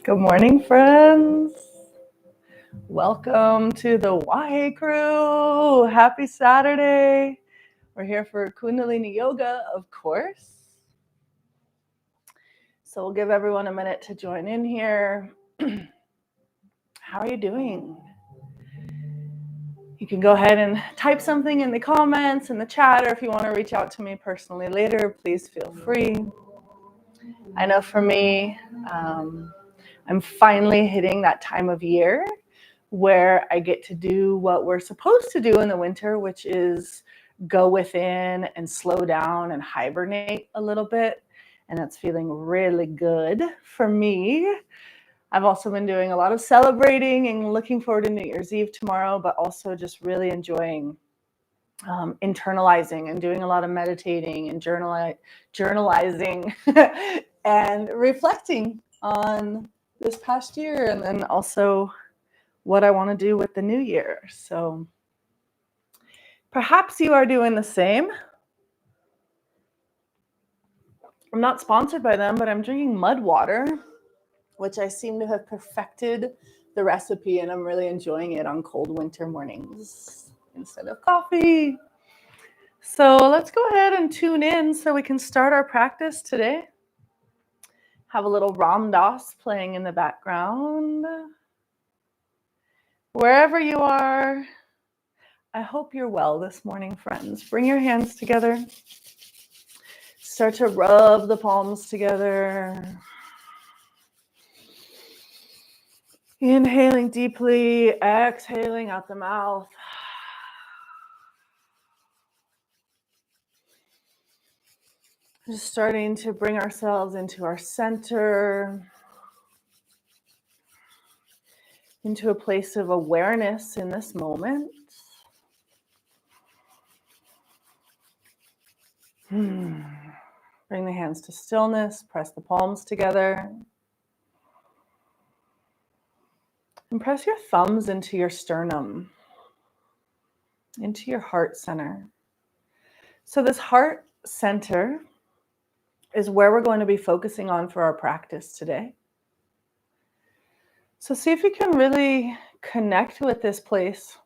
Good morning, friends. Welcome to the Wahe Crew. Happy Saturday. We're here for Kundalini Yoga, of course. So we'll give everyone a minute to join in here. How are you doing? You can go ahead and type something in the comments, in the chat, or if you want to reach out to me personally later, please feel free. I know for me, I'm finally hitting that time of year where I get to do what we're supposed to do in the winter, which is go within and slow down and hibernate a little bit. And that's feeling really good for me. I've also been doing a lot of celebrating and looking forward to New Year's Eve tomorrow, but also just really enjoying internalizing and doing a lot of meditating and journalizing and reflecting on this past year, and then also what I want to do with the new year. So perhaps you are doing the same. I'm not sponsored by them, but I'm drinking mud water, which I seem to have perfected the recipe, and I'm really enjoying it on cold winter mornings instead of coffee. So let's go ahead and tune in so we can start our practice today. Have a little Ram Dass playing in the background. Wherever you are, I hope you're well this morning, friends. Bring your hands together. Start to rub the palms together. Inhaling deeply, exhaling out the mouth. Just starting to bring ourselves into our center, into a place of awareness in this moment. Bring the hands to stillness, press the palms together. And press your thumbs into your sternum, into your heart center. So this heart center is where we're going to be focusing on for our practice today. So see if you can really connect with this place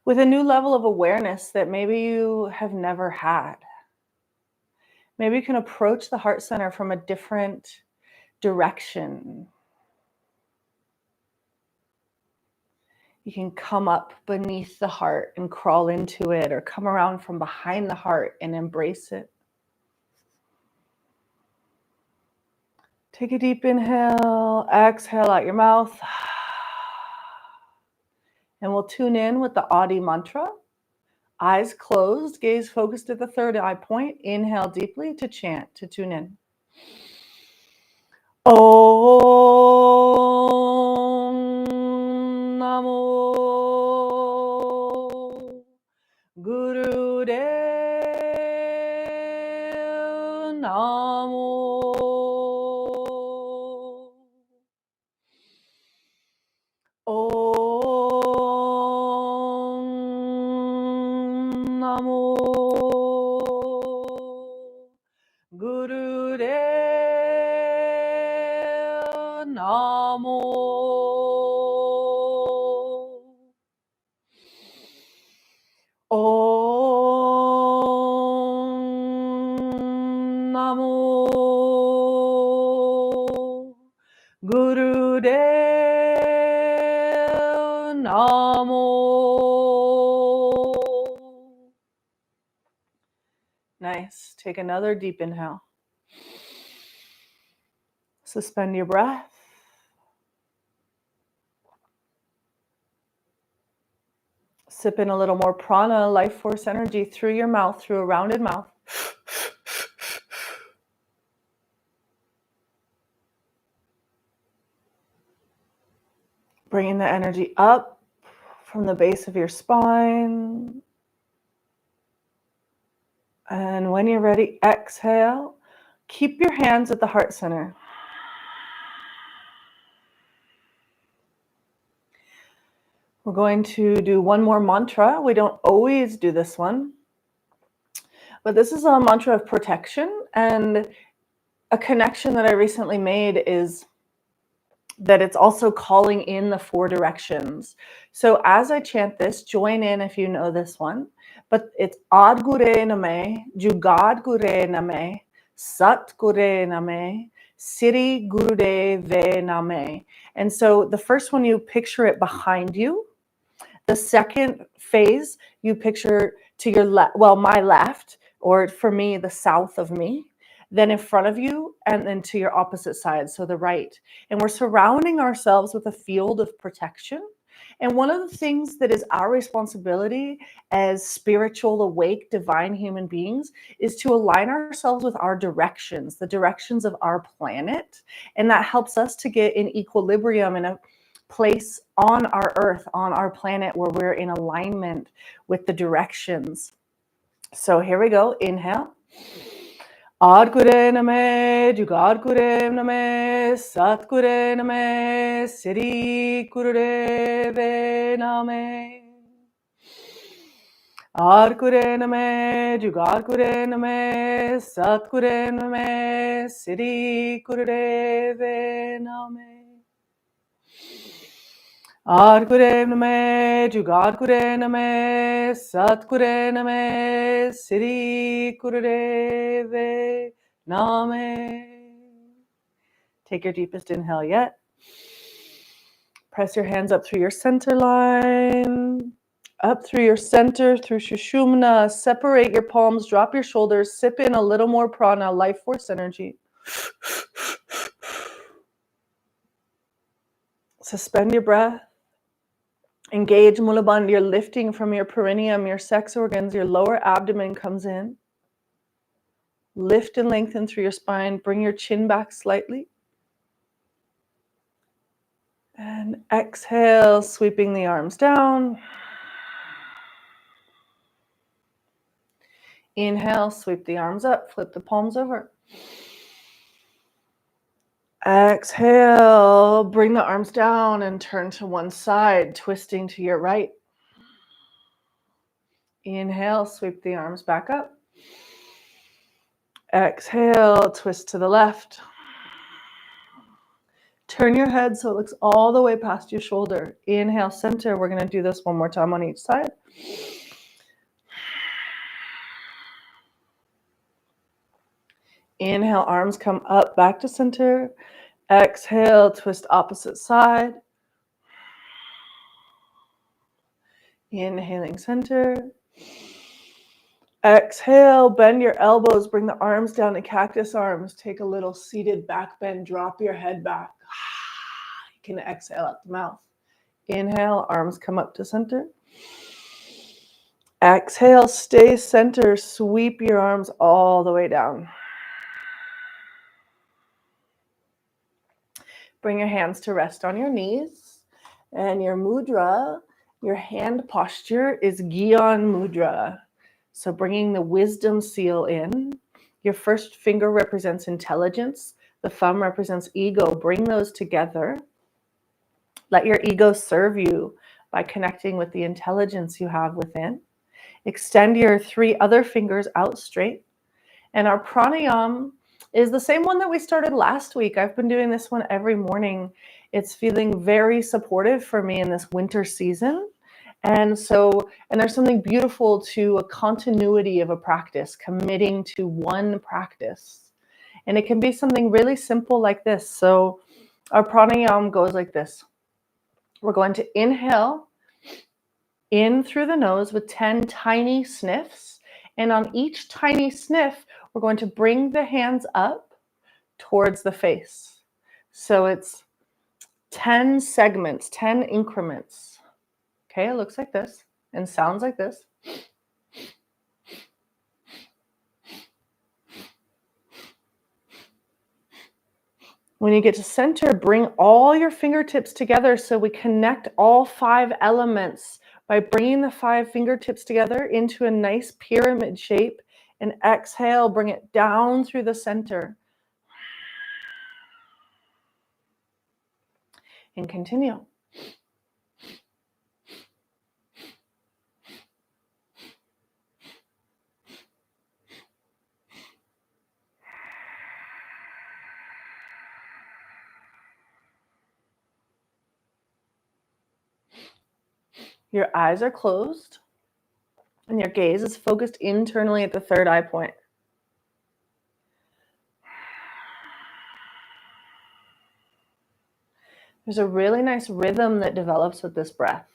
with a new level of awareness that maybe you have never had. Maybe you can approach the heart center from a different direction. You can come up beneath the heart and crawl into it, or come around from behind the heart and embrace it. Take a deep inhale, exhale out your mouth. And we'll tune in with the Adi mantra. Eyes closed, gaze focused at the third eye point. Inhale deeply to chant, to tune in. Om Namo Guru Dev Namo Om Namo Guru Dev Namo. Om Namo Guru Dev Namo. Nice. Take another deep inhale. Suspend your breath. Sip in a little more prana, life force energy through your mouth, through a rounded mouth. Bringing the energy up from the base of your spine. And when you're ready, exhale. Keep your hands at the heart center. We're going to do one more mantra. We don't always do this one, But this is a mantra of protection, and a connection that I recently made is that it's also calling in the 4 directions. So as I chant this, join in if you know this one, but it's Ad Gure Name, Jugad Gure Name, Sat Gure Name, Siri Gurudev Name. And so the first one, you picture it behind you. The second phase, you picture to your left, well, my left, or for me, the south of me, then in front of you, and then to your opposite side, so the right. And we're surrounding ourselves with a field of protection. And one of the things that is our responsibility as spiritual, awake, divine human beings is to align ourselves with our directions, the directions of our planet. And that helps us to get in equilibrium in a place on our earth, on our planet, where we're in alignment with the directions. So here we go. Inhale. Ad Gure Name, Jugad Gure Name, Sat Gure Name, Siri Gurudev Name. Ad Gure Name, Jugad Gure Name, Sat Gure Name, Siri Gurudev Name. Ad Gure Name, Jugad Gure Name, Sat Gure Name, Siri Gurudev Name. Take your deepest inhale yet. Press your hands up through your center line, up through your center, through Shushumna. Separate your palms, drop your shoulders, sip in a little more prana, life force energy. Suspend your breath. Engage Mulabandha. You're lifting from your perineum, your sex organs, your lower abdomen comes in. Lift and lengthen through your spine. Bring your chin back slightly. And exhale, sweeping the arms down. Inhale, sweep the arms up, flip the palms over. Exhale, bring the arms down and turn to one side, twisting to your right. Inhale, sweep the arms back up. Exhale, twist to the left. Turn your head so it looks all the way past your shoulder. Inhale, center. We're going to do this one more time on each side. Inhale, arms come up, back to center. Exhale, twist opposite side. Inhaling center. Exhale, bend your elbows, bring the arms down to cactus arms. Take a little seated back bend, drop your head back. You can exhale out the mouth. Inhale, arms come up to center. Exhale, stay center, sweep your arms all the way down. Bring your hands to rest on your knees. And your mudra, your hand posture is Gyan Mudra. So bringing the wisdom seal in. Your first finger represents intelligence. The thumb represents ego. Bring those together. Let your ego serve you by connecting with the intelligence you have within. Extend your 3 other fingers out straight. And our pranayam is the same one that we started last week. I've been doing this one every morning. It's feeling very supportive for me in this winter season. And there's something beautiful to a continuity of a practice, committing to one practice. And it can be something really simple like this. So our pranayam goes like this. We're going to inhale in through the nose with 10 tiny sniffs. And on each tiny sniff, we're going to bring the hands up towards the face. So it's 10 segments, 10 increments. Okay, it looks like this and sounds like this. When you get to center, bring all your fingertips together so we connect all 5 elements by bringing the 5 fingertips together into a nice pyramid shape. And exhale, bring it down through the center. And continue. Your eyes are closed and your gaze is focused internally at the third eye point. There's a really nice rhythm that develops with this breath.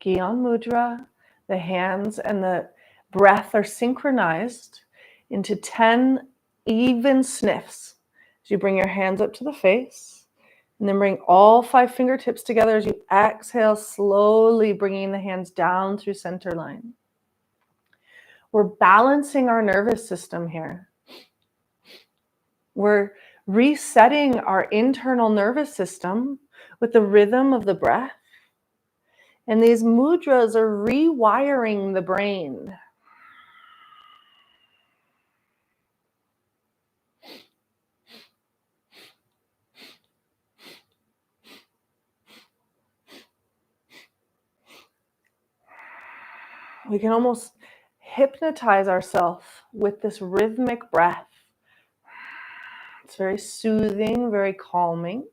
Gyan Mudra, the hands and the breath are synchronized into 10 even sniffs. As you bring your hands up to the face, and then bring all 5 fingertips together as you exhale, slowly bringing the hands down through center line. We're balancing our nervous system here. We're resetting our internal nervous system with the rhythm of the breath. And these mudras are rewiring the brain. We can almost hypnotize ourselves with this rhythmic breath. It's very soothing, very calming.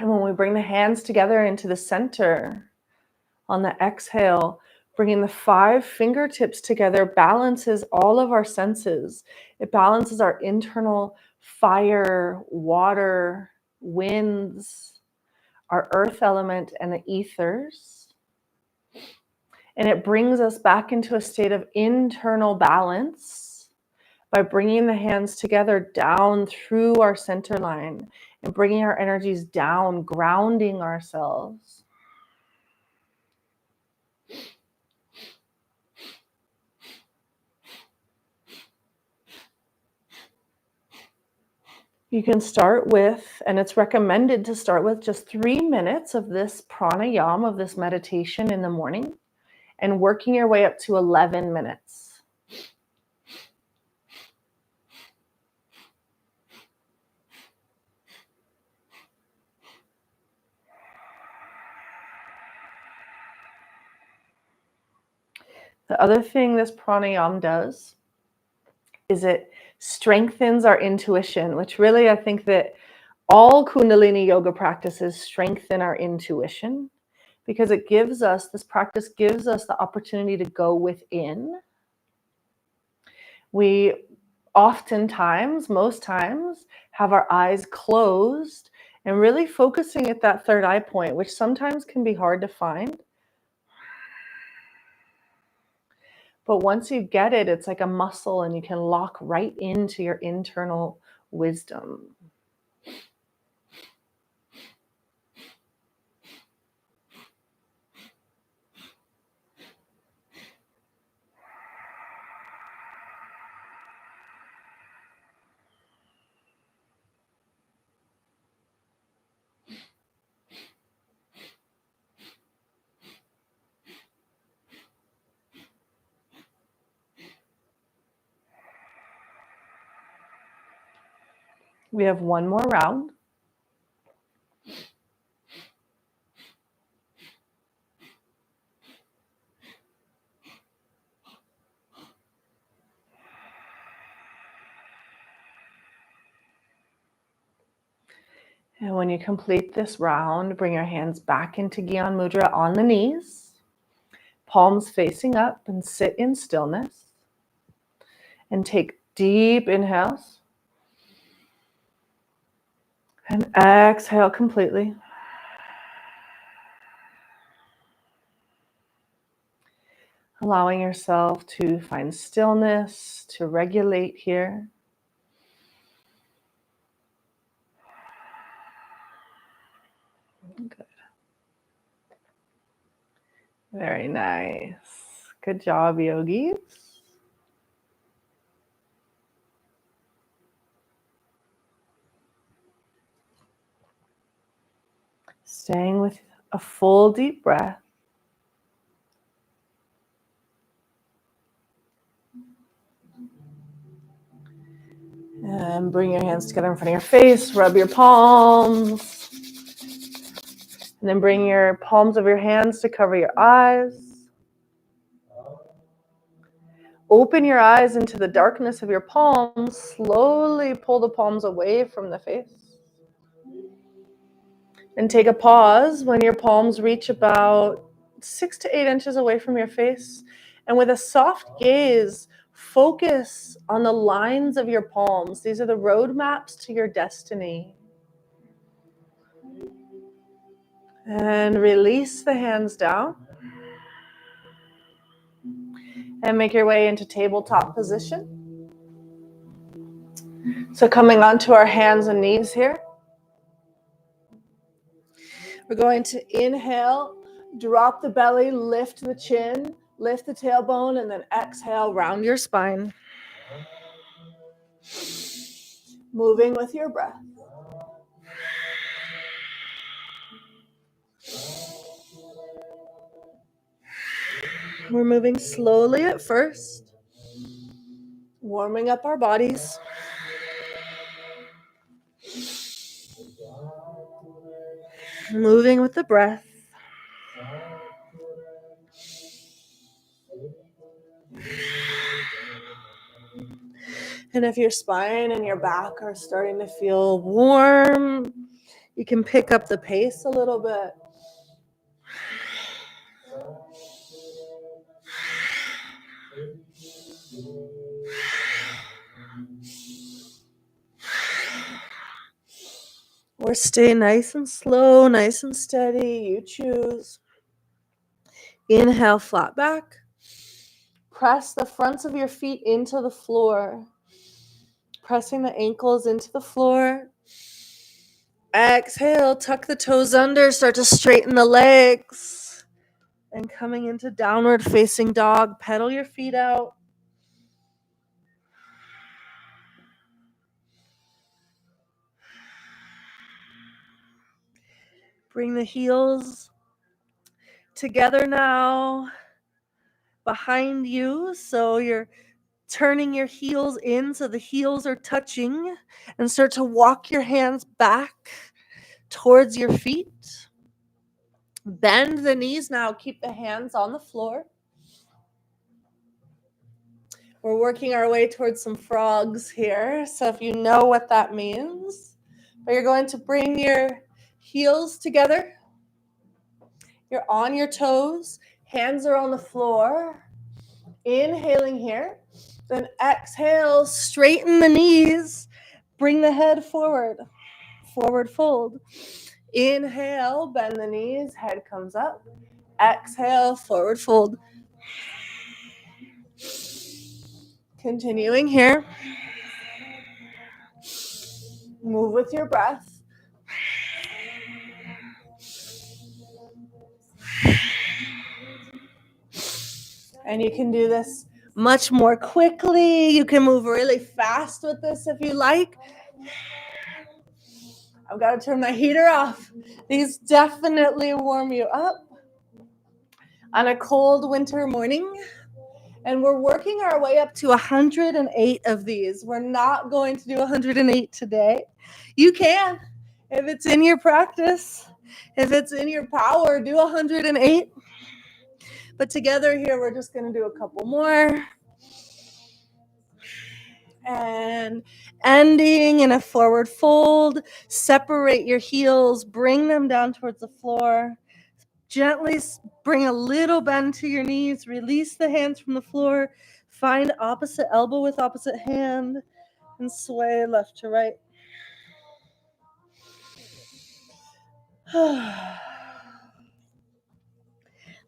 And when we bring the hands together into the center, on the exhale, bringing the 5 fingertips together balances all of our senses. It balances our internal fire, water, winds, our earth element, and the ethers. And it brings us back into a state of internal balance by bringing the hands together down through our center line and bringing our energies down, grounding ourselves. You can start with, and it's recommended to start with, just 3 minutes of this pranayama, of this meditation in the morning, and working your way up to 11 minutes. The other thing this pranayama does is it strengthens our intuition, which really I think that all Kundalini yoga practices strengthen our intuition, because it gives us, this practice gives us the opportunity to go within. We oftentimes, most times, have our eyes closed and really focusing at that third eye point, which sometimes can be hard to find. But once you get it, it's like a muscle and you can lock right into your internal wisdom. We have one more round. And when you complete this round, bring your hands back into Gyan Mudra on the knees, palms facing up, and sit in stillness. And take deep inhales. And exhale completely. Allowing yourself to find stillness, to regulate here. Good. Very nice. Good job, yogis. Staying with a full deep breath. And bring your hands together in front of your face. Rub your palms. And then bring your palms of your hands to cover your eyes. Open your eyes into the darkness of your palms. Slowly pull the palms away from the face. And take a pause when your palms reach about 6 to 8 inches away from your face. And with a soft gaze, focus on the lines of your palms. These are the roadmaps to your destiny. And release the hands down. And make your way into tabletop position. So coming onto our hands and knees here. We're going to inhale, drop the belly, lift the chin, lift the tailbone, and then exhale, round your spine. Moving with your breath. We're moving slowly at first, warming up our bodies. Moving with the breath. And if your spine and your back are starting to feel warm, you can pick up the pace a little bit. Or stay nice and slow, nice and steady. You choose. Inhale, flat back. Press the fronts of your feet into the floor. Pressing the ankles into the floor. Exhale, tuck the toes under, start to straighten the legs. And coming into downward facing dog, pedal your feet out. Bring the heels together now behind you. So you're turning your heels in so the heels are touching, and start to walk your hands back towards your feet. Bend the knees now. Keep the hands on the floor. We're working our way towards some frogs here. So if you know what that means, but you're going to bring your heels together. You're on your toes. Hands are on the floor. Inhaling here. Then exhale, straighten the knees. Bring the head forward. Forward fold. Inhale, bend the knees. Head comes up. Exhale, forward fold. Continuing here. Move with your breath. And you can do this much more quickly. You can move really fast with this if you like. I've got to turn my heater off. These definitely warm you up on a cold winter morning. And we're working our way up to 108 of these. We're not going to do 108 today. You can, if it's in your practice, if it's in your power, do 108. But together here, we're just going to do a couple more. And ending in a forward fold. Separate your heels, bring them down towards the floor. Gently bring a little bend to your knees. Release the hands from the floor. Find opposite elbow with opposite hand. And sway left to right.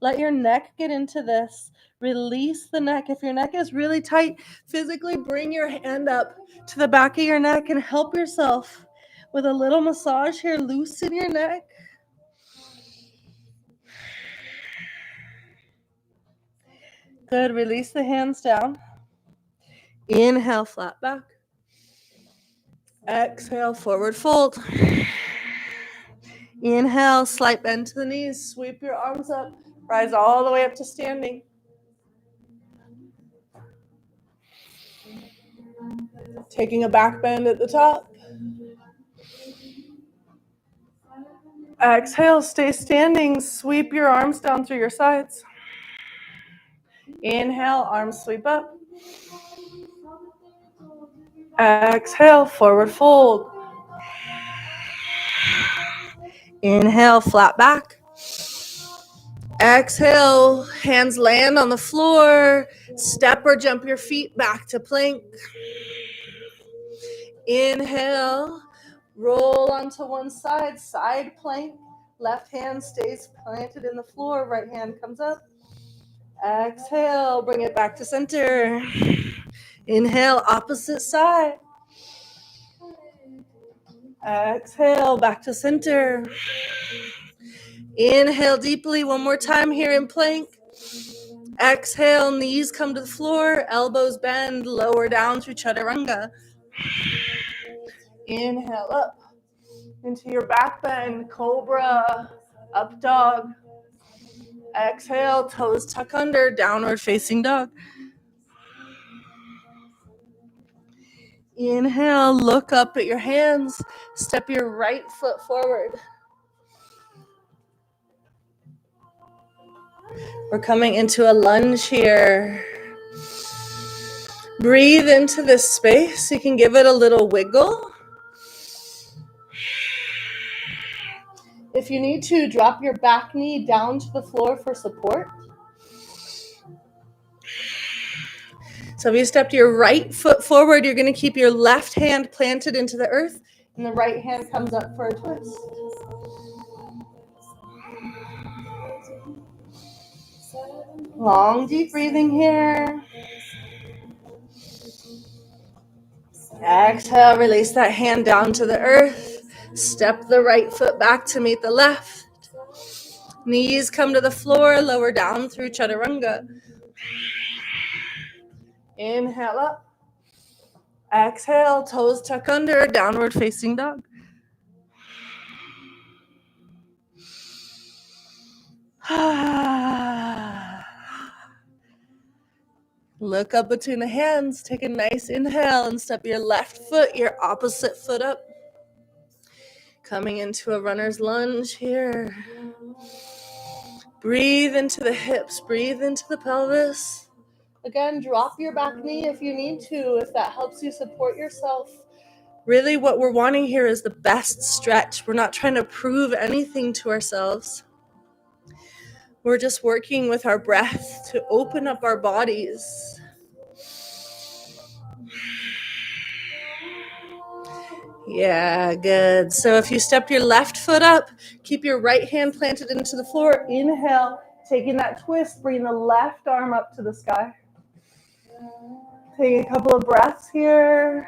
Let your neck get into this. Release the neck. If your neck is really tight, physically bring your hand up to the back of your neck and help yourself with a little massage here. Loosen your neck. Good. Release the hands down. Inhale, flat back. Exhale, forward fold. Inhale, slight bend to the knees. Sweep your arms up. Rise all the way up to standing. Taking a back bend at the top. Exhale, stay standing. Sweep your arms down through your sides. Inhale, arms sweep up. Exhale, forward fold. Inhale, flat back. Exhale, hands land on the floor. Step or jump your feet back to plank. Inhale, roll onto one side, side plank. Left hand stays planted in the floor, right hand comes up. Exhale, bring it back to center. Inhale, opposite side. Exhale, back to center. Inhale deeply, one more time here in plank. Exhale, knees come to the floor, elbows bend, lower down through chaturanga. Inhale up into your back bend, cobra, up dog. Exhale, toes tuck under, downward facing dog. Inhale, look up at your hands, step your right foot forward. We're coming into a lunge here. Breathe into this space. You can give it a little wiggle. If you need to, drop your back knee down to the floor for support. So if you stepped your right foot forward, you're going to keep your left hand planted into the earth, and the right hand comes up for a twist. Long, deep breathing here. Exhale, release that hand down to the earth. Step the right foot back to meet the left. Knees come to the floor, lower down through chaturanga. Inhale up. Exhale, toes tuck under, downward facing dog. Look up between the hands, take a nice inhale and step your left foot, your opposite foot up. Coming into a runner's lunge here. Breathe into the hips, breathe into the pelvis. Again, drop your back knee if you need to, if that helps you support yourself. Really what we're wanting here is the best stretch. We're not trying to prove anything to ourselves. We're just working with our breath to open up our bodies. Yeah, good. So if you stepped your left foot up, keep your right hand planted into the floor. Inhale, taking that twist, bring the left arm up to the sky. Take a couple of breaths here.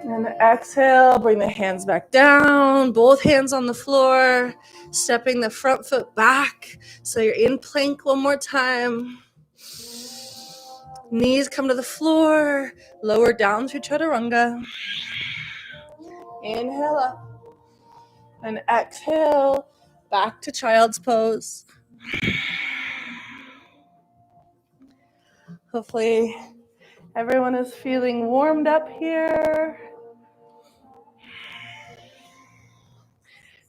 And exhale, bring the hands back down, both hands on the floor, stepping the front foot back. So you're in plank one more time. Knees come to the floor, lower down through chaturanga. Inhale up. And exhale, back to child's pose. Hopefully everyone is feeling warmed up here.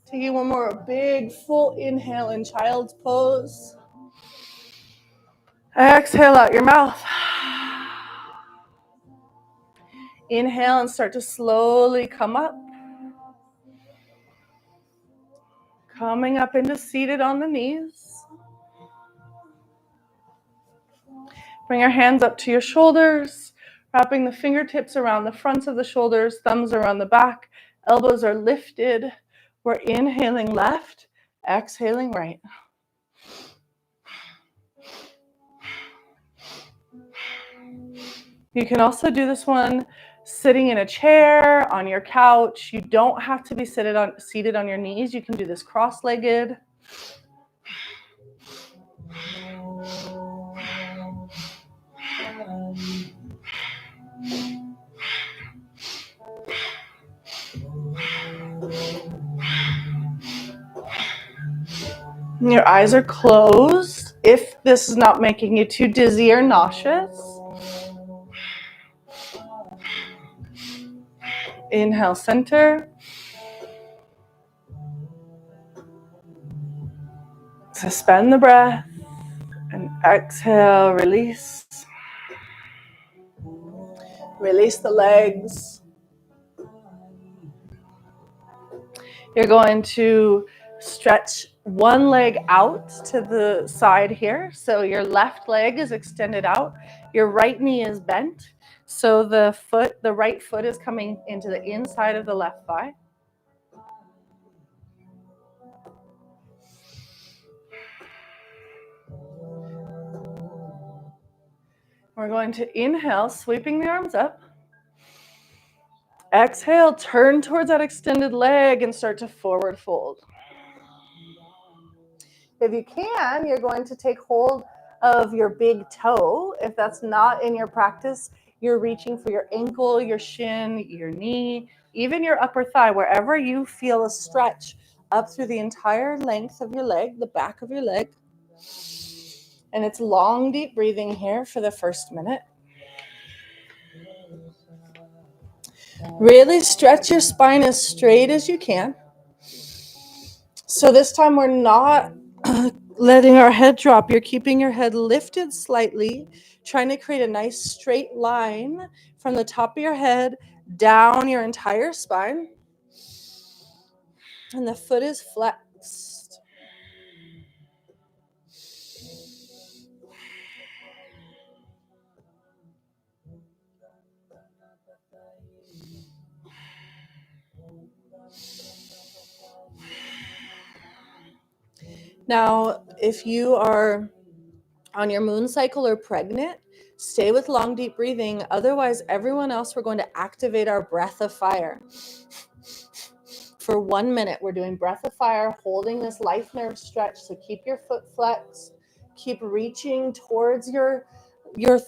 Taking one more big full inhale in child's pose. Exhale out your mouth. Inhale and start to slowly come up. Coming up into seated on the knees. Bring your hands up to your shoulders, wrapping the fingertips around the fronts of the shoulders, thumbs around the back, elbows are lifted. We're inhaling left, exhaling right. You can also do this one sitting in a chair, on your couch. You don't have to be seated on your knees. You can do this cross-legged. Your eyes are closed. If this is not making you too dizzy or nauseous, inhale, center. Suspend the breath and exhale, release. Release the legs. You're going to stretch one leg out to the side here. So your left leg is extended out. Your right knee is bent. So the right foot is coming into the inside of the left thigh. We're going to inhale, sweeping the arms up. Exhale, turn towards that extended leg and start to forward fold. If you can, you're going to take hold of your big toe. If that's not in your practice, you're reaching for your ankle, your shin, your knee, even your upper thigh, wherever you feel a stretch up through the entire length of your leg, the back of your leg. And it's long, deep breathing here for the first minute. Really stretch your spine as straight as you can. So this time we're not letting our head drop. You're keeping your head lifted slightly, trying to create a nice straight line from the top of your head down your entire spine. And the foot is flexed. Now, if you are on your moon cycle or pregnant, stay with long, deep breathing. Otherwise, everyone else, we're going to activate our breath of fire. For 1 minute, we're doing breath of fire, holding this life nerve stretch. So keep your foot flexed. Keep reaching towards your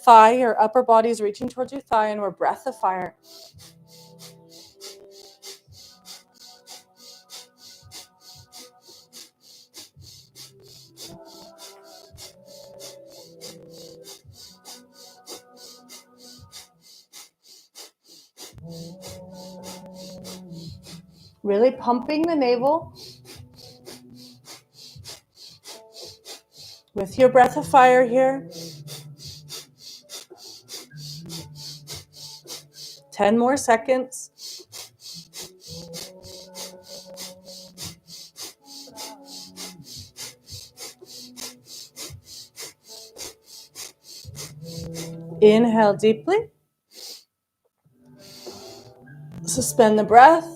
thigh. Your upper body is reaching towards your thigh, and we're breath of fire. Really pumping the navel with your breath of fire here. 10 more seconds. Inhale deeply. Suspend the breath.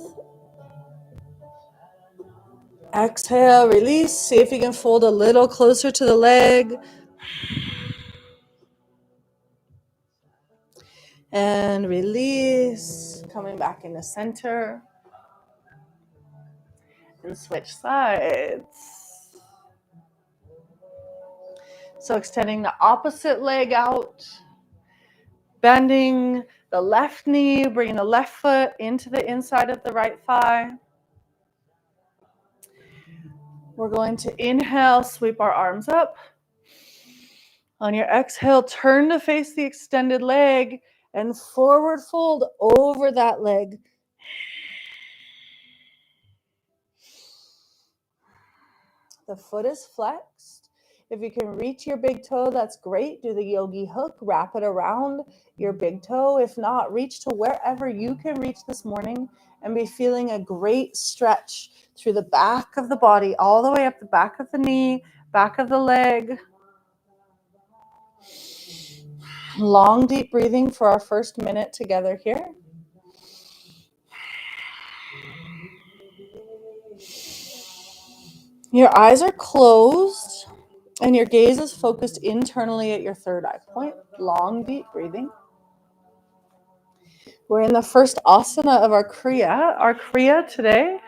Exhale, release. See if you can fold a little closer to the leg. And release. Coming back into center. And switch sides. So extending the opposite leg out. Bending the left knee, bringing the left foot into the inside of the right thigh. We're going to inhale, sweep our arms up. On your exhale, turn to face the extended leg and forward fold over that leg. The foot is flexed. If you can reach your big toe, that's great. Do the yogi hook, wrap it around your big toe. If not, reach to wherever you can reach this morning and be feeling a great stretch through the back of the body, all the way up the back of the knee, back of the leg. Long, deep breathing for our first minute together here. Your eyes are closed and your gaze is focused internally at your third eye point. Long, deep breathing. We're in the first asana of our Kriya. Our Kriya today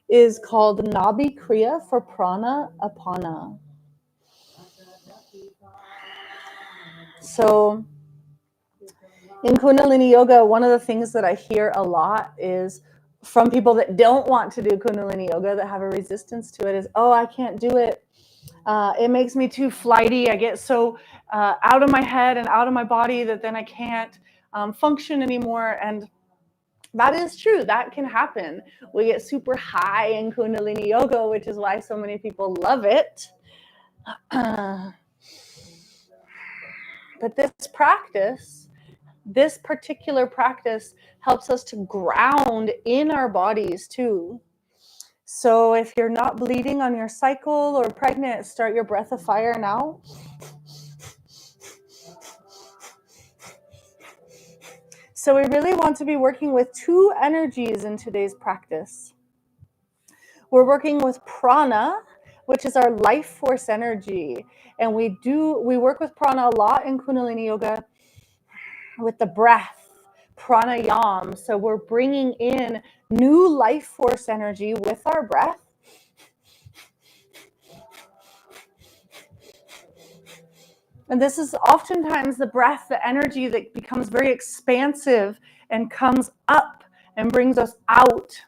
is called Nabi Kriya for Prana Apana. So in Kundalini Yoga, one of the things that I hear a lot is from people that don't want to do Kundalini Yoga, that have a resistance to it, is, oh, I can't do it. It makes me too flighty. I get so out of my head and out of my body that then I can't function anymore. And that is true. That can happen. We get super high in Kundalini Yoga, which is why so many people love it. But this particular practice helps us to ground in our bodies too. So if you're not bleeding on your cycle or pregnant, start your breath of fire now. So we really want to be working with two energies in today's practice. We're working with prana, which is our life force energy. And we work with prana a lot in Kundalini Yoga with the breath, pranayam. So we're bringing in new life force energy with our breath. And this is oftentimes the breath, the energy that becomes very expansive and comes up and brings us out.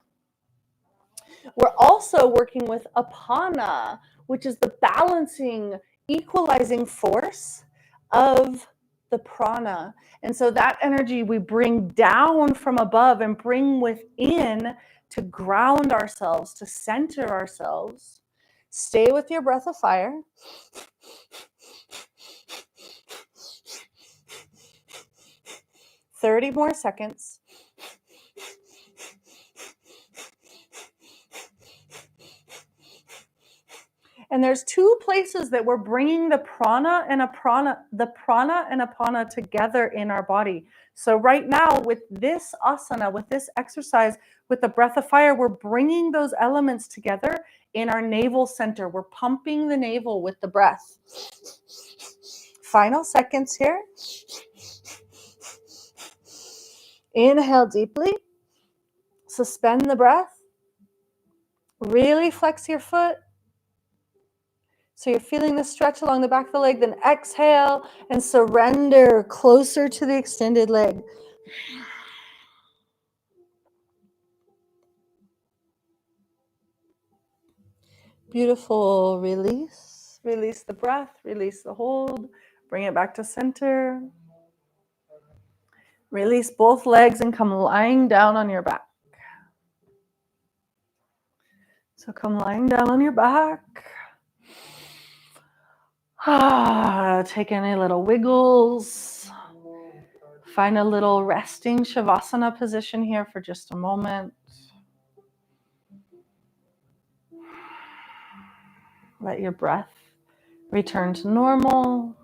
We're also working with apana, which is the balancing, equalizing force of the prana. And so that energy we bring down from above and bring within to ground ourselves, to center ourselves. Stay with your breath of fire. "30 more seconds. And there's two places that we're bringing the prana and apana together in our body. So right now with this asana, with this exercise, with the breath of fire, we're bringing those elements together in our navel center. We're pumping the navel with the breath. Final seconds here. Inhale deeply. Suspend the breath. Really flex your foot. So you're feeling the stretch along the back of the leg, then exhale and surrender closer to the extended leg. Beautiful. Release. Release the breath, release the hold, bring it back to center. Release both legs and come lying down on your back. So come lying down on your back. Take any little wiggles. Find a little resting Shavasana position here for just a moment. Let your breath return to normal.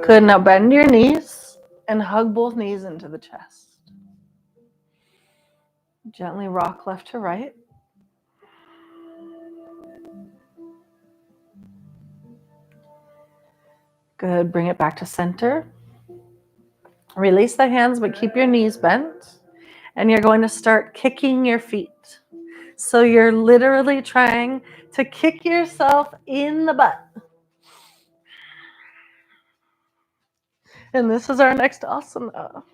Good. Now bend your knees and hug both knees into the chest. Gently rock left to right. Good. Bring it back to center. Release the hands, but keep your knees bent. And you're going to start kicking your feet. So you're literally trying to kick yourself in the butt. And this is our next asana.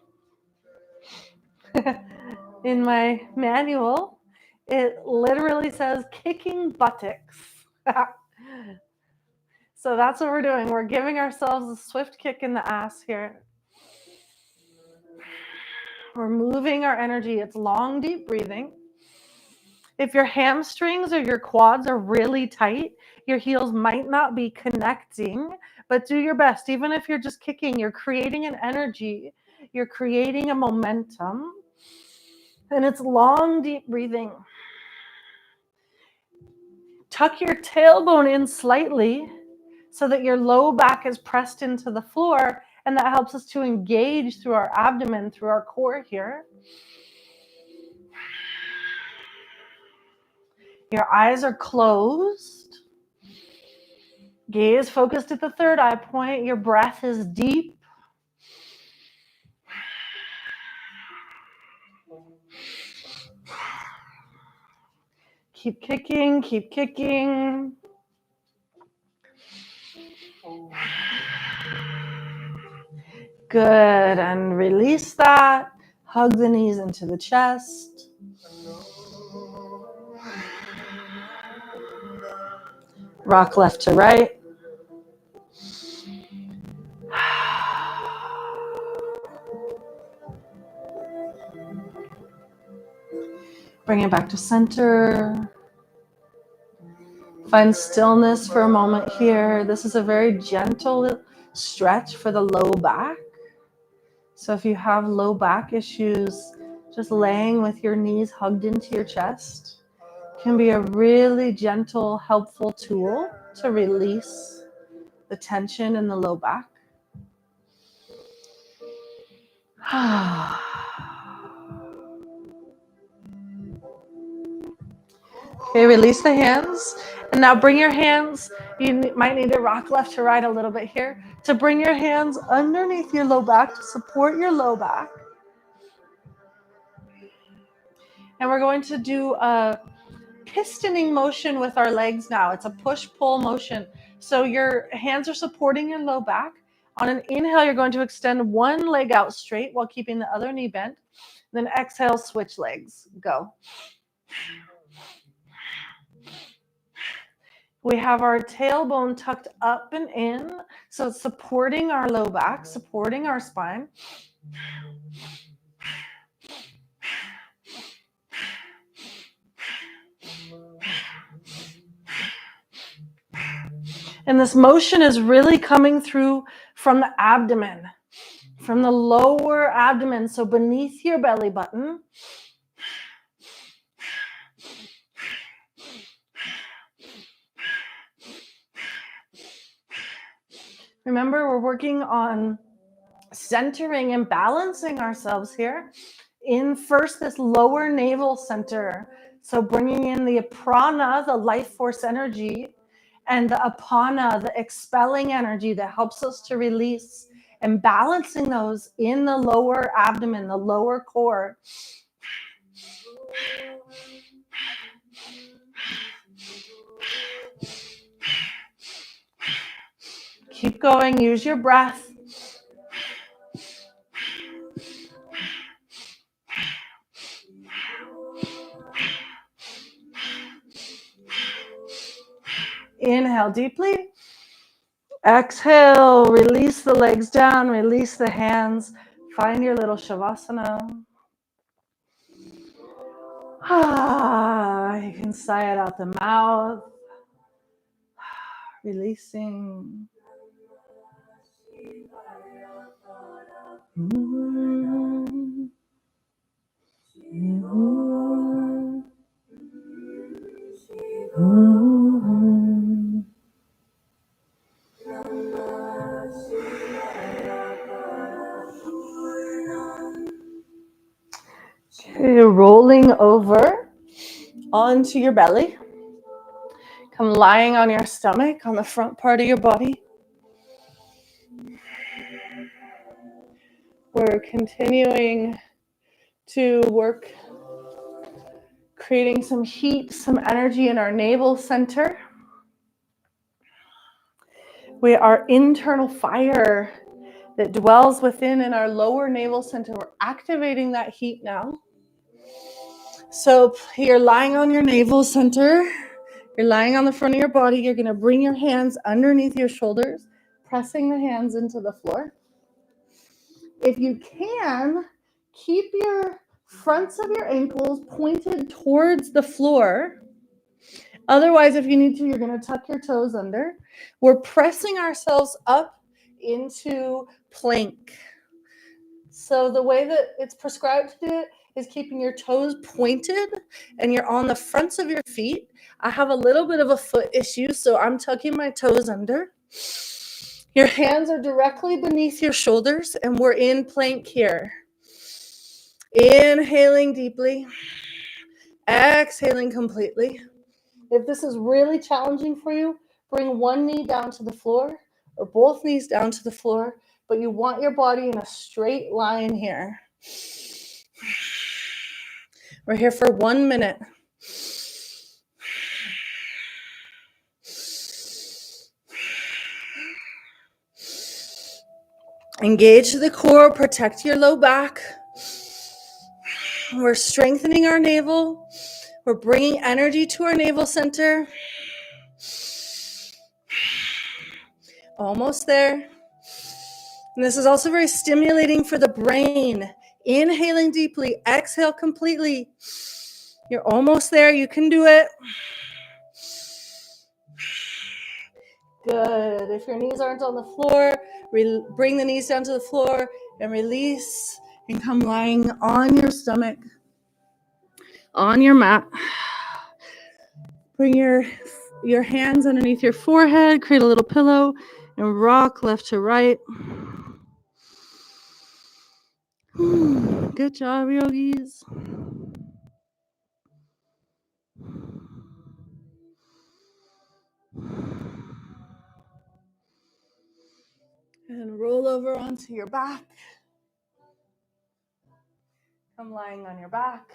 In my manual, it literally says kicking buttocks. So that's what we're doing. We're giving ourselves a swift kick in the ass here. We're moving our energy. It's long, deep breathing. If your hamstrings or your quads are really tight, your heels might not be connecting, but do your best. Even if you're just kicking, you're creating an energy. You're creating a momentum. And it's long, deep breathing. Tuck your tailbone in slightly so that your low back is pressed into the floor, and that helps us to engage through our abdomen, through our core here. Your eyes are closed. Gaze focused at the third eye point. Your breath is deep. Keep kicking, keep kicking. Good, and release that. Hug the knees into the chest. Rock left to right. Bring it back to center. Find stillness for a moment here. This is a very gentle stretch for the low back. So if you have low back issues, just laying with your knees hugged into your chest can be a really gentle, helpful tool to release the tension in the low back. Okay, release the hands. And now bring your hands, you might need to rock left to right a little bit here, to bring your hands underneath your low back to support your low back. And we're going to do a pistoning motion with our legs now. It's a push-pull motion. So your hands are supporting your low back. On an inhale, you're going to extend one leg out straight while keeping the other knee bent. Then exhale, switch legs. Go. We have our tailbone tucked up and in, so it's supporting our low back, supporting our spine. And this motion is really coming through from the abdomen, from the lower abdomen, so beneath your belly button. Remember, we're working on centering and balancing ourselves here in first this lower navel center. So bringing in the prana, the life force energy, and the apana, the expelling energy that helps us to release, and balancing those in the lower abdomen, the lower core. Keep going, use your breath. Inhale deeply. Exhale, release the legs down, release the hands. Find your little shavasana. You can sigh it out the mouth. Releasing. Okay, rolling over onto your belly. Come lying on your stomach on the front part of your body. We're continuing to work, creating some heat, some energy in our navel center. We are internal fire that dwells within in our lower navel center. We're activating that heat now. So you're lying on your navel center. You're lying on the front of your body. You're going to bring your hands underneath your shoulders, pressing the hands into the floor. If you can, keep your fronts of your ankles pointed towards the floor. Otherwise, if you need to, you're going to tuck your toes under. We're pressing ourselves up into plank. So the way that it's prescribed to do it is keeping your toes pointed and you're on the fronts of your feet. I have a little bit of a foot issue, so I'm tucking my toes under. Your hands are directly beneath your shoulders, and we're in plank here. Inhaling deeply, exhaling completely. If this is really challenging for you, bring one knee down to the floor or both knees down to the floor, but you want your body in a straight line here. We're here for 1 minute. Engage the core, protect your low back. We're strengthening our navel. We're bringing energy to our navel center. Almost there. And this is also very stimulating for the brain. Inhaling deeply, exhale completely. You're almost there. You can do it. Good. If your knees aren't on the floor, bring the knees down to the floor and release and come lying on your stomach, on your mat. Bring your hands underneath your forehead, create a little pillow, and rock left to right. Good job, yogis. And roll over onto your back. Come lying on your back.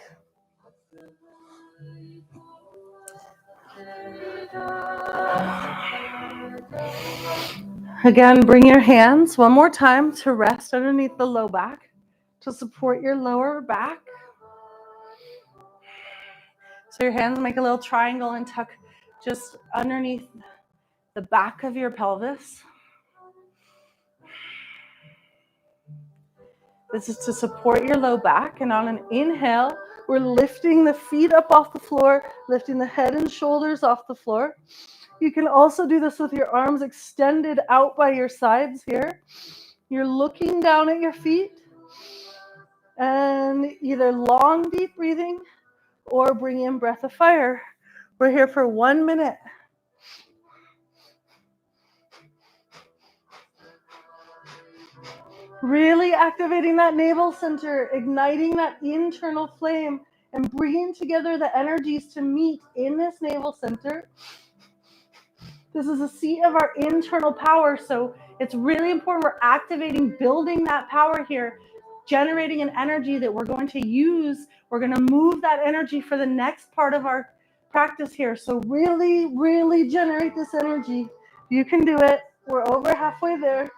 Again, bring your hands one more time to rest underneath the low back to support your lower back. So your hands make a little triangle and tuck just underneath the back of your pelvis. This is to support your low back. And on an inhale, we're lifting the feet up off the floor, lifting the head and shoulders off the floor. You can also do this with your arms extended out by your sides here. You're looking down at your feet and either long, deep breathing or bring in breath of fire. We're here for 1 minute. Really activating that navel center, igniting that internal flame, and bringing together the energies to meet in this navel center. This is a seat of our internal power, so it's really important we're activating, building that power here, generating an energy that we're going to use. We're going to move that energy for the next part of our practice here. So really, really generate this energy. You can do it. We're over halfway there.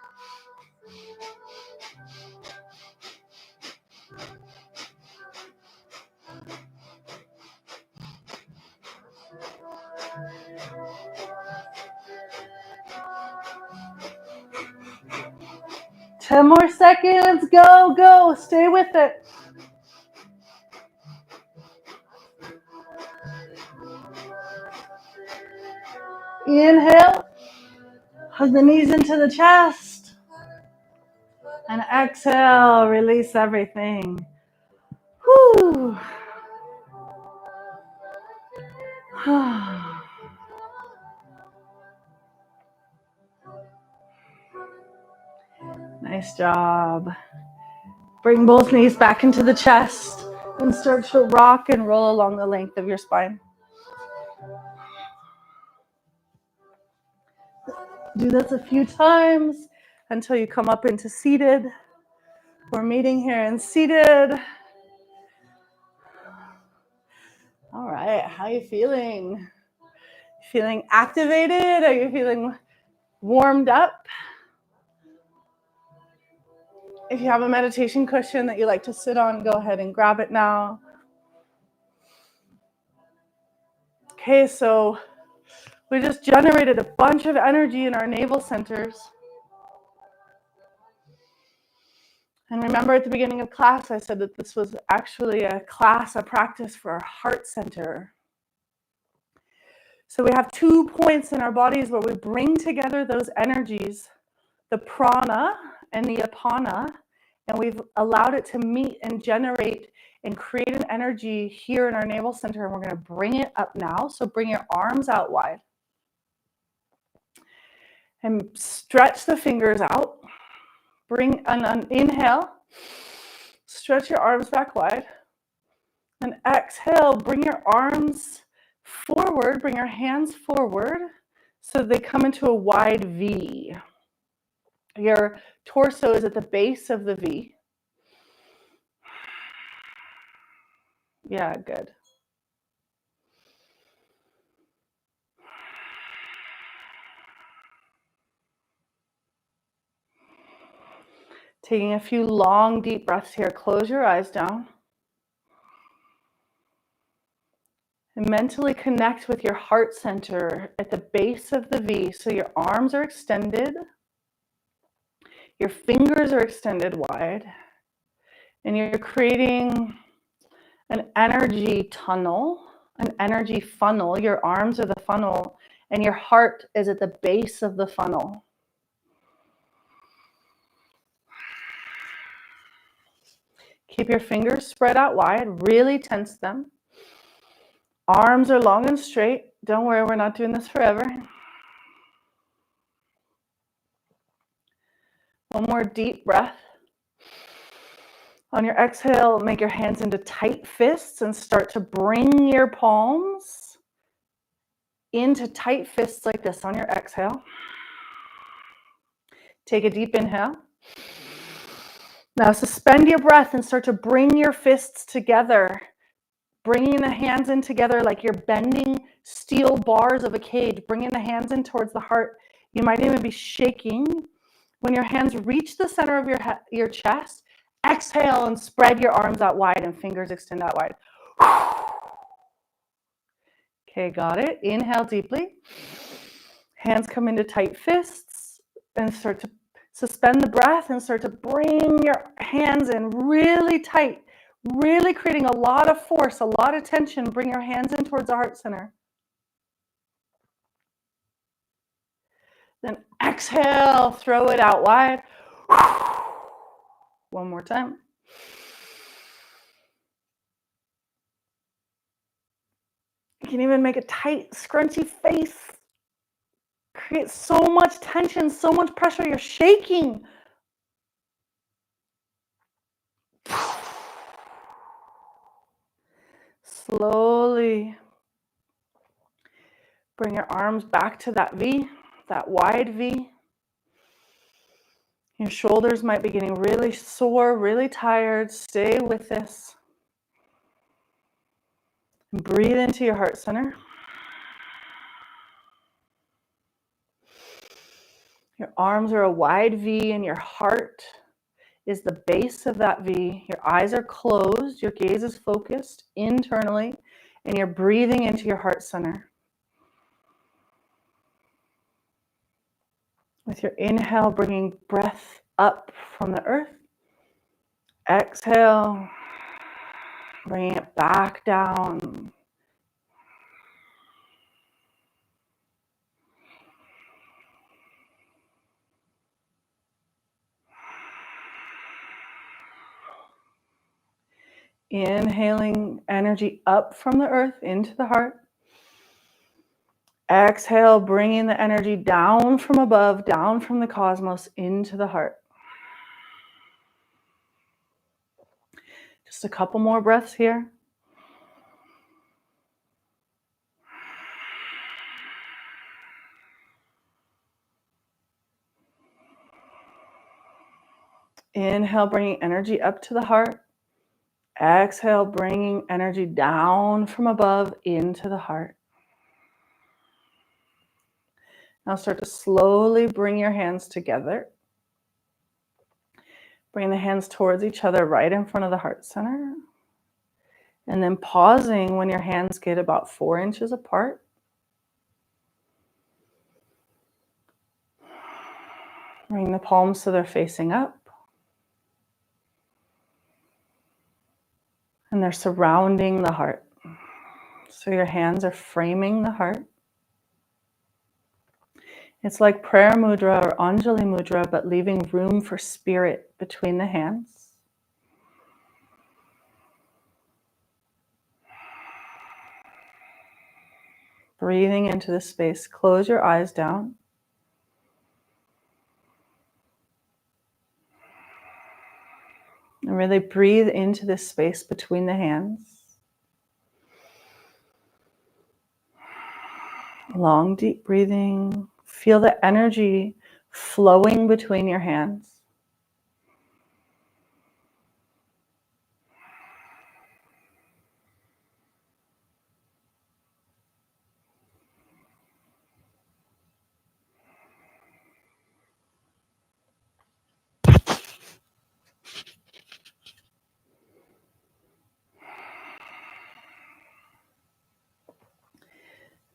Ten more seconds. Go, go. Stay with it. Inhale. Hug the knees into the chest. And exhale. Release everything. Whew. Nice job. Bring both knees back into the chest and start to rock and roll along the length of your spine. Do this a few times until you come up into seated. We're meeting here in seated. All right, how are you feeling? Feeling activated? Are you feeling warmed up? If you have a meditation cushion that you like to sit on, go ahead and grab it now. Okay, so we just generated a bunch of energy in our navel centers. And remember at the beginning of class, I said that this was actually a practice for our heart center. So we have 2 points in our bodies where we bring together those energies, the prana and the apana, and we've allowed it to meet and generate and create an energy here in our navel center, and we're going to bring it up now. So bring your arms out wide. And stretch the fingers out. Bring an inhale. Stretch your arms back wide. And exhale, bring your arms Forward, bring your hands forward so they come into a wide V. Your torso is at the base of the V. Yeah, good. Taking a few long, deep breaths here. Close your eyes down. And mentally connect with your heart center at the base of the V. So your arms are extended. Your fingers are extended wide. And you're creating an energy tunnel, an energy funnel. Your arms are the funnel, and your heart is at the base of the funnel. Keep your fingers spread out wide. Really tense them. Arms are long and straight. Don't worry, we're not doing this forever. One more deep breath. On your exhale, make your hands into tight fists and start to bring your palms into tight fists like this on your exhale. Take a deep inhale. Now suspend your breath and start to bring your fists together. Bringing the hands in together like you're bending steel bars of a cage. Bringing the hands in towards the heart. You might even be shaking. When your hands reach the center of your chest, exhale and spread your arms out wide and fingers extend out wide. Okay, got it. Inhale deeply. Hands come into tight fists and start to suspend the breath and start to bring your hands in really tight, really creating a lot of force, a lot of tension. Bring your hands in towards the heart center. Then exhale, throw it out wide. One more time. You can even make a tight, scrunchy face. Create so much tension, so much pressure, you're shaking. Slowly bring your arms back to that V, that wide V. Your shoulders might be getting really sore, really tired. Stay with this. And breathe into your heart center. Your arms are a wide V and your heart is the base of that V. Your eyes are closed, your gaze is focused internally, and you're breathing into your heart center. With your inhale, bringing breath up from the earth. Exhale, bringing it back down. Inhaling energy up from the earth into the heart. Exhale, bringing the energy down from above, down from the cosmos into the heart. Just a couple more breaths here. Inhale, bringing energy up to the heart. Exhale, bringing energy down from above into the heart. Now start to slowly bring your hands together. Bring the hands towards each other right in front of the heart center. And then pausing when your hands get about 4 inches apart. Bring the palms so they're facing up. And they're surrounding the heart. So your hands are framing the heart. It's like prayer mudra or Anjali mudra, but leaving room for spirit between the hands. Breathing into the space. Close your eyes down. And really breathe into this space between the hands. Long, deep breathing. Feel the energy flowing between your hands.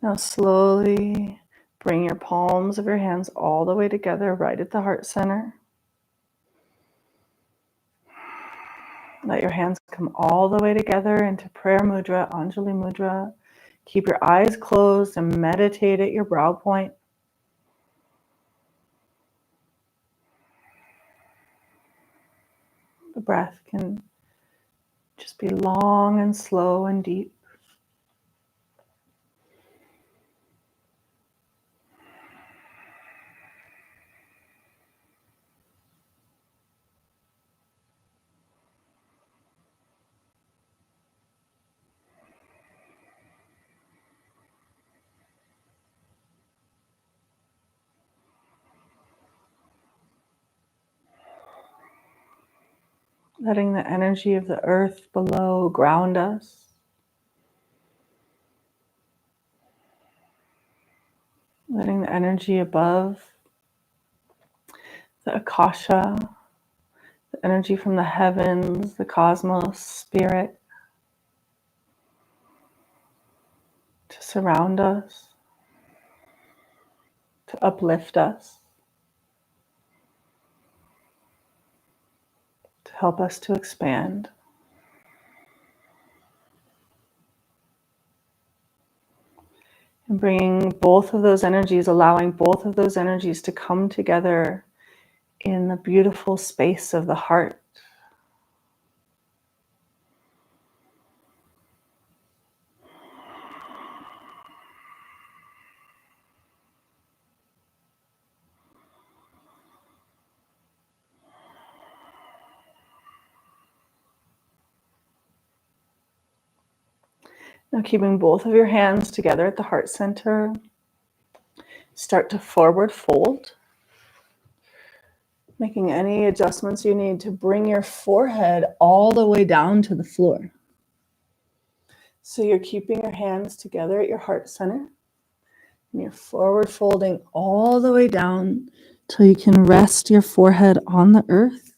Now slowly bring your palms of your hands all the way together right at the heart center. Let your hands come all the way together into prayer mudra, Anjali mudra. Keep your eyes closed and meditate at your brow point. The breath can just be long and slow and deep. Letting the energy of the earth below ground us. Letting the energy above, the akasha, the energy from the heavens, the cosmos, spirit, to surround us, to uplift us, to help us to expand. And bringing both of those energies, allowing both of those energies to come together in the beautiful space of the heart. Now keeping both of your hands together at the heart center, start to forward fold, making any adjustments you need to bring your forehead all the way down to the floor. So you're keeping your hands together at your heart center, and you're forward folding all the way down till you can rest your forehead on the earth.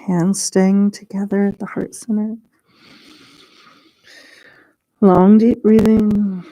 Hands staying together at the heart center. Long, deep breathing.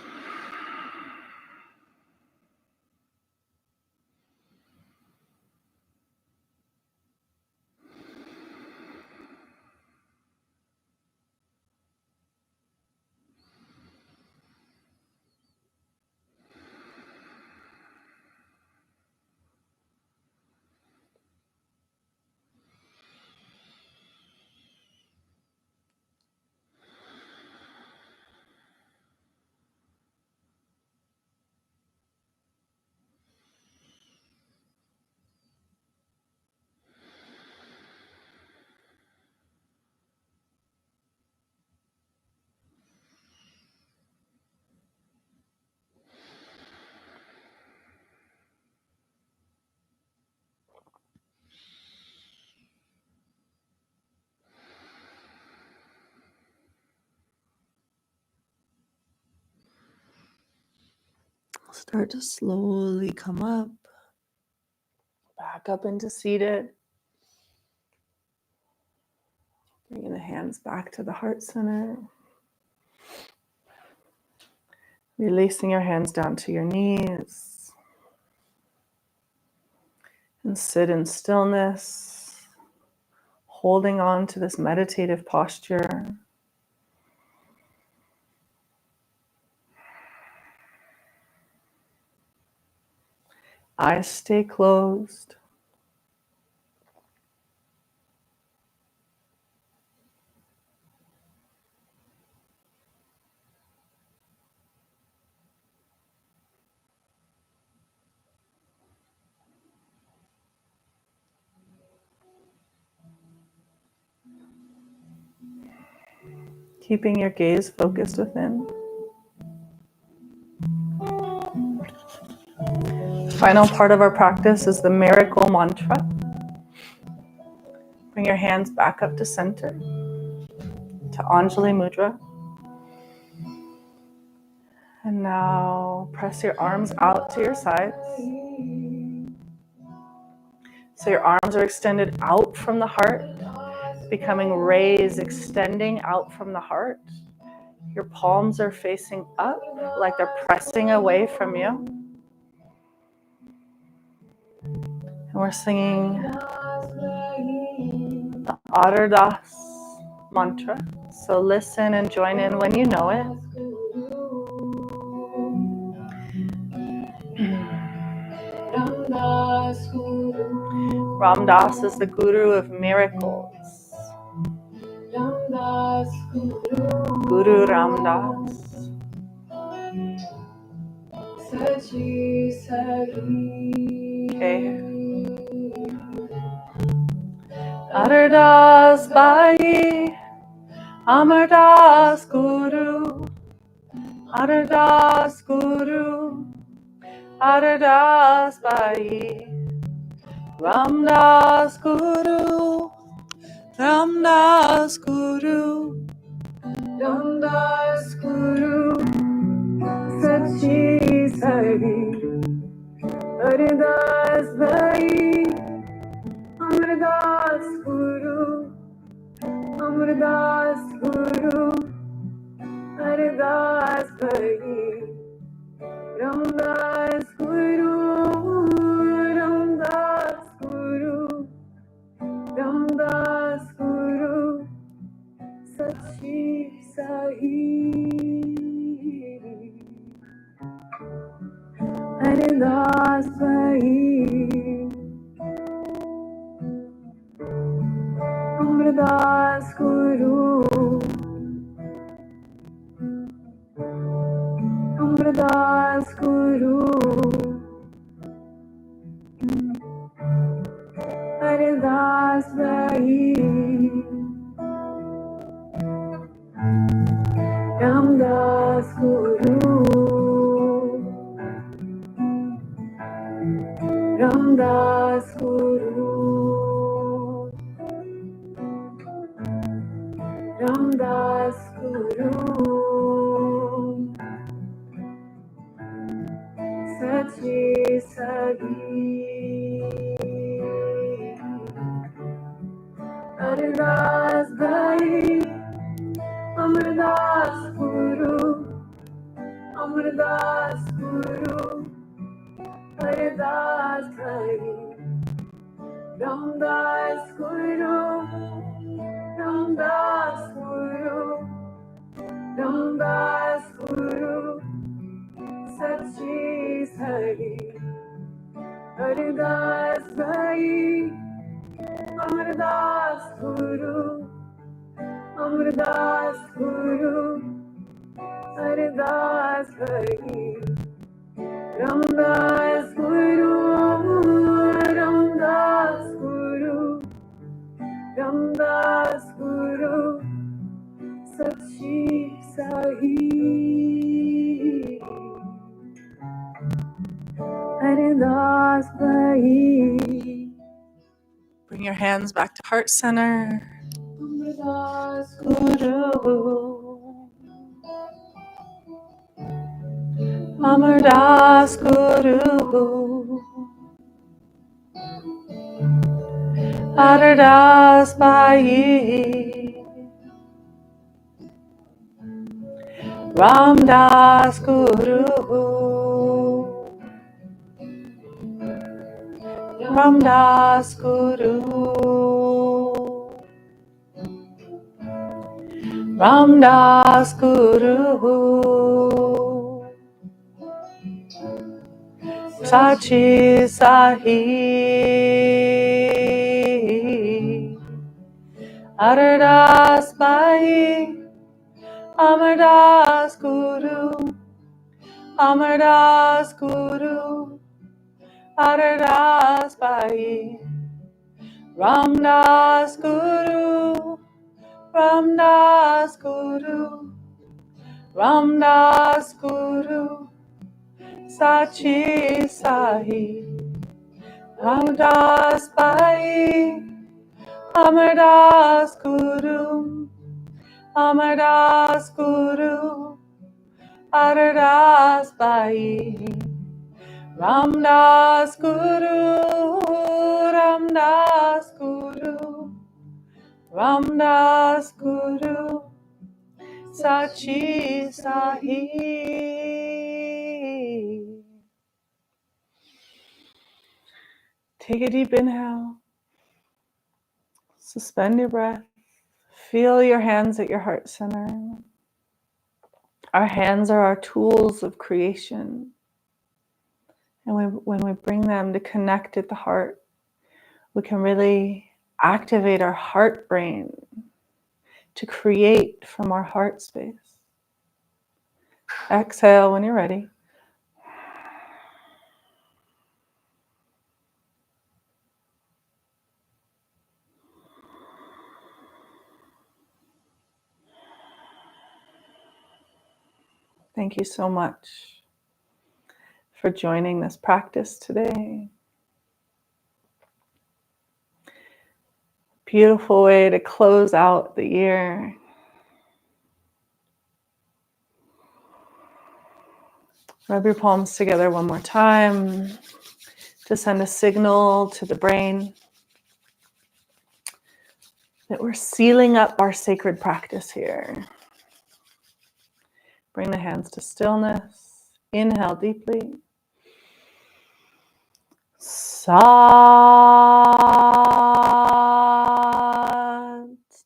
Start to slowly come up, back up into seated. Bringing the hands back to the heart center. Releasing your hands down to your knees. And sit in stillness, holding on to this meditative posture. Eyes stay closed. Keeping your gaze focused within. Final part of our practice is the miracle mantra. Bring your hands back up to center, to Anjali Mudra. And now press your arms out to your sides. So your arms are extended out from the heart, becoming rays extending out from the heart. Your palms are facing up like they're pressing away from you. And we're singing the Adar Das mantra. So listen and join in when you know it. Ram Das is the guru of miracles. Guru Ram Das. Okay. Adar Das Bhai, Amar Das Guru, Adar Das Guru, Adar Das Bhai, Ram Das Guru, Ram Das Guru, Ram Das Guru, Sachi Sari, Adar Das Bhai, Amar Das Guru, Amar Das Guru, Adar Das Bhai, Ram Das Guru, Ram Das Guru, Ram Das Guru, Sachi Sahi, Hare Das Bhai, Amar Das Guru, Amar Das Guru, Hare Das Bhai, Ram Das Guru, Ram Das Guru, Ram Das Guru, Sachi Sagi, Hare Das Bhai, Amar Das Guru, Amar Das Guru, Hare Das Bhai, Ram Das Guru, Ram Das Guru, Ram Das Guru, Sachi Sari, Hare Das Bhai, Amar Das Guru, Amar Das Guru, Hare Das Bhai, Ram Das Guru, Ram Das Guru, Ram Das Guru, Sachi Sahi, Hare Das Bhai. Bring your hands back to heart center. Guru, Amar Das Guru, Adar Das Bhai, Ram Das Guru, Ram Das Guru, Ram Das Guru, Sachi Sahi, Adar Das Bhai, Amar Das Guru, Amar Das Guru, Adar Das Bhai, Ram Das Guru, Ram Das Guru, Ram Das Guru, Sachi Sahi, Ramdas Bai, Amardas Guru, Amardas Guru, Aradas Bai, Ramdas Guru, Ramdas Guru, Ramdas Guru, Sachi Sahi. Take a deep inhale. Suspend your breath. Feel your hands at your heart center. Our hands are our tools of creation. And when we bring them to connect at the heart, we can really activate our heart brain to create from our heart space. Exhale when you're ready. Thank you so much for joining this practice today. Beautiful way to close out the year. Rub your palms together one more time to send a signal to the brain that we're sealing up our sacred practice here. Bring the hands to stillness. Inhale deeply. Sat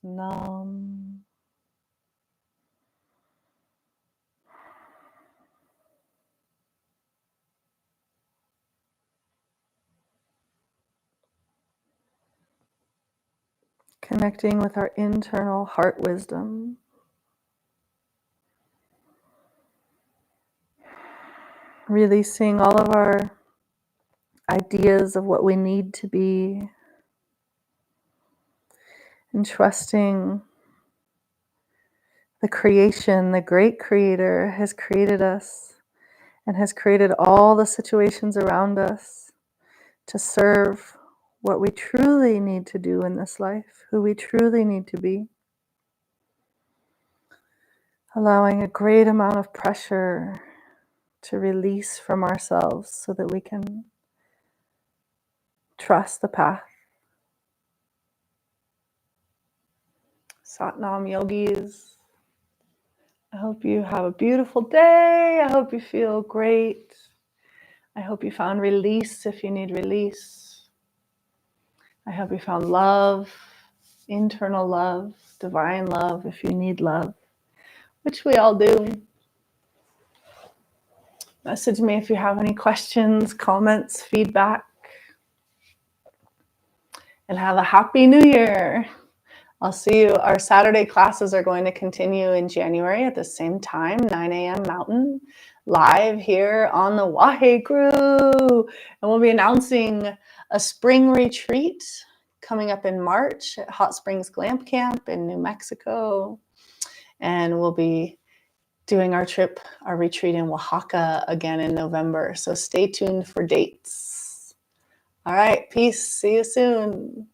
Nam. Connecting with our internal heart wisdom. Releasing all of our ideas of what we need to be. And trusting the creation, the great creator has created us and has created all the situations around us to serve what we truly need to do in this life, who we truly need to be. Allowing a great amount of pressure to release from ourselves so that we can trust the path. Satnam yogis. I hope you have a beautiful day. I hope you feel great. I hope you found release if you need release. I hope you found love, internal love, divine love if you need love, which we all do. Message me if you have any questions, comments, feedback. And have a happy new year. I'll see you. Our Saturday classes are going to continue in January at the same time, 9 a.m. Mountain, live here on the Wahe Crew. And we'll be announcing a spring retreat coming up in March at Hot Springs Glamp Camp in New Mexico. And we'll be doing our retreat in Oaxaca again in November. So stay tuned for dates. All right, peace. See you soon.